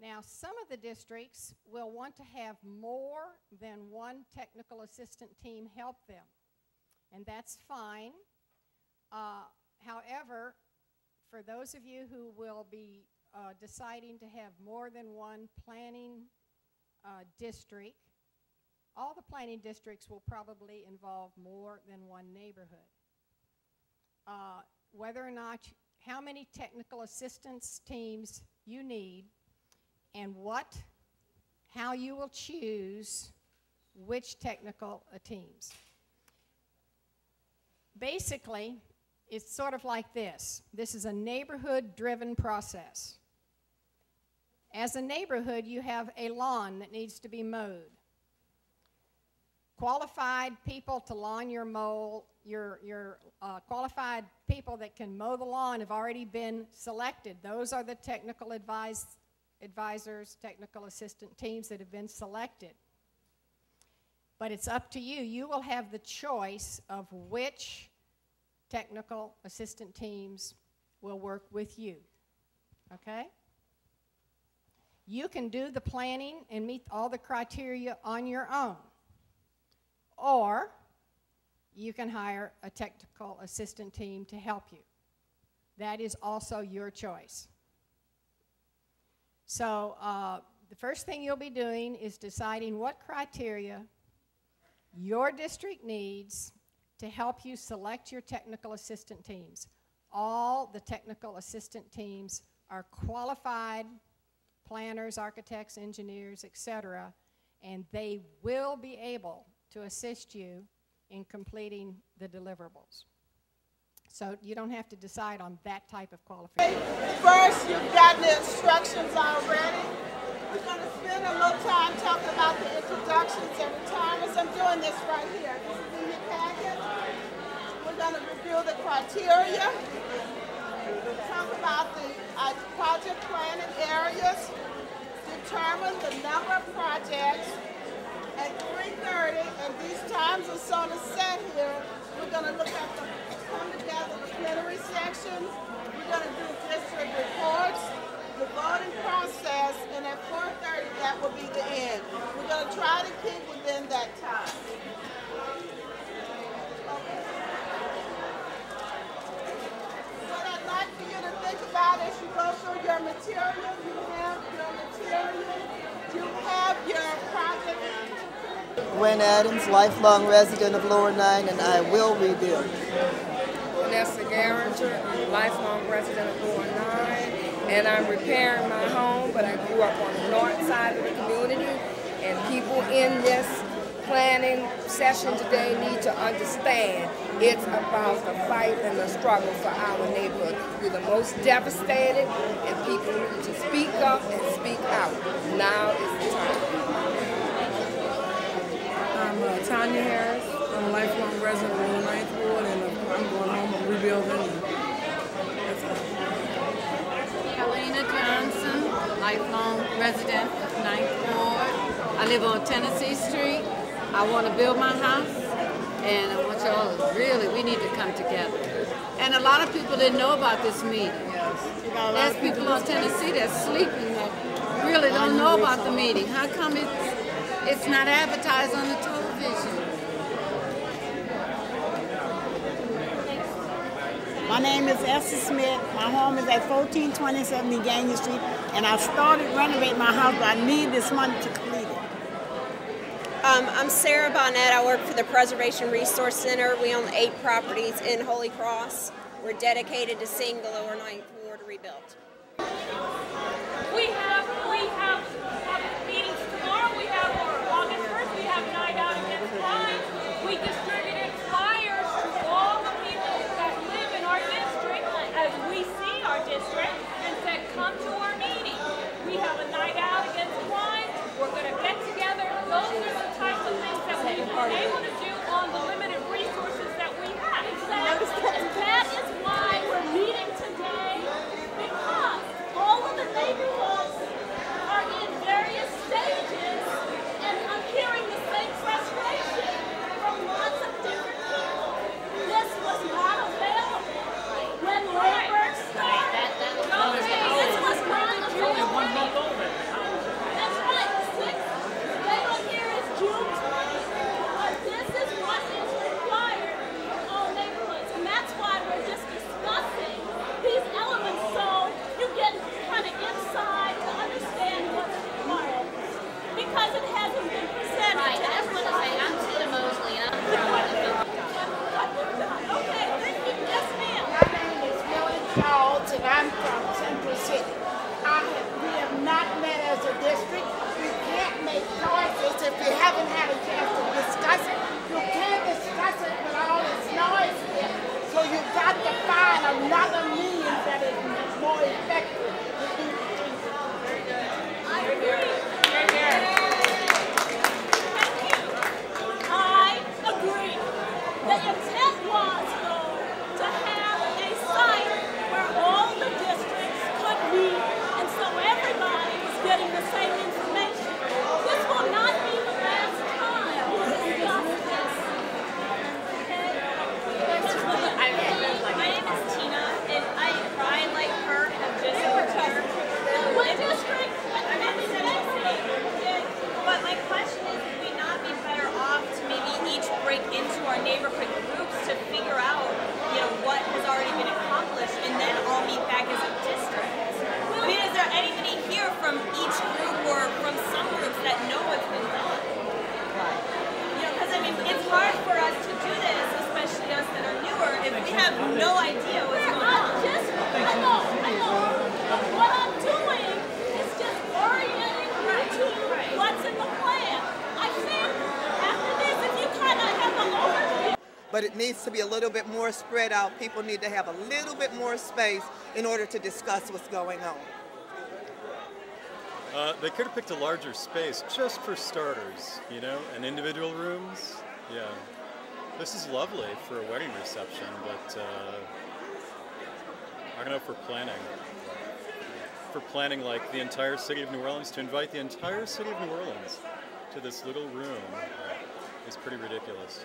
Now, some of the districts will want to have more than one technical assistant team help them, and that's fine. However, for those of you who will be deciding to have more than one planning district, all the planning districts will probably involve more than one neighborhood. Whether or not, how many technical assistance teams you need, and how you will choose which technical teams. Basically, it's sort of like this. This is a neighborhood-driven process. As a neighborhood, you have a lawn that needs to be mowed. Qualified people to lawn your qualified people that can mow the lawn have already been selected. Those are the technical advisors, technical assistant teams that have been selected. But it's up to you. You will have the choice of which technical assistant teams will work with you. Okay? You can do the planning and meet all the criteria on your own. Or you can hire a technical assistant team to help you. That is also your choice. So the first thing you'll be doing is deciding what criteria your district needs to help you select your technical assistant teams. All the technical assistant teams are qualified planners, architects, engineers, etc., and they will be able to assist you in completing the deliverables. So you don't have to decide on that type of qualification. First, you've gotten the instructions already. We're going to spend a little time talking about the introductions and retirements. I'm doing this right here. This is in your packet. We're going to review the criteria, talk about the project planning areas, determine the number of projects. At 3:30, and these times are sort of set here, we're going to look at the come together the plenary sections. We're going to do district reports, the voting process, and at 4:30 that will be the end. We're going to try to keep within that time. Okay. What I'd like for you to think about as you go through your material, you have your project. Gwen Adams, lifelong resident of Lower 9, and I will rebuild. Vanessa Garringer, lifelong resident of Lower 9, and I'm repairing my home, but I grew up on the north side of the community, and people in this planning session today need to understand it's about the fight and the struggle for our neighborhood. We're the most devastated, and people need to speak up and speak out. Now is the time. I'm Tanya Harris. I'm a lifelong resident of the 9th Ward, and I'm going home. I'm rebuilding. That's all. Helena Johnson, lifelong resident of 9th Ward. I live on Tennessee Street. I want to build my house, and I want y'all to really, we need to come together. And a lot of people didn't know about this meeting. There's people on Tennessee that's sleeping that really don't know about the meeting. How come it's not advertised on the television? My name is Esther Smith. My home is at 1427 Gagnon Street, and I started renovating my house, but I need this money to complete it. I'm Sarah Bonnet. I work for the Preservation Resource Center. We own 8 properties in Holy Cross. We're dedicated to seeing the Lower 9th Ward rebuilt. We have meetings tomorrow. We have August 1st. We have Night Out Against Crime. We distributed flyers to all the people that live in our district as we see our district and said, come to our meeting. We have a Night Out Against Crime. We're going to get together. Those are the types of things that we've been able to do on the limited resources that we have. And that is why we're meeting today, because all of the neighborhoods haven't had a chance to discuss it. You can't discuss it with all this noise here. So you've got to find another means that is more effective to do things. Very good. I agree. I agree. The intent was, though, to have a site where all the districts could meet, and so everybody was getting the same information. This will not be the last time we discuss this. My name is Tina, and I like her, have just moved here. What district? I'm in Tennessee. But my question is, would we not be better off to maybe each break into our neighborhood groups to figure out, what has already been accomplished, and then all meet back as a district? I mean, is there anybody here from each group or from some groups that know what's been done? Because I mean, it's hard for us to do this, especially us that are newer, if we have no idea what's going on. I know. But what I'm doing is just orienting you to what's in the plan. I think after this, if you kind of have an overview. But it needs to be a little bit more spread out. People need to have a little bit more space in order to discuss what's going on. They could have picked a larger space just for starters, and individual rooms. Yeah. This is lovely for a wedding reception, but I don't know for planning. For planning like the entire city of New Orleans, to invite the entire city of New Orleans to this little room is pretty ridiculous.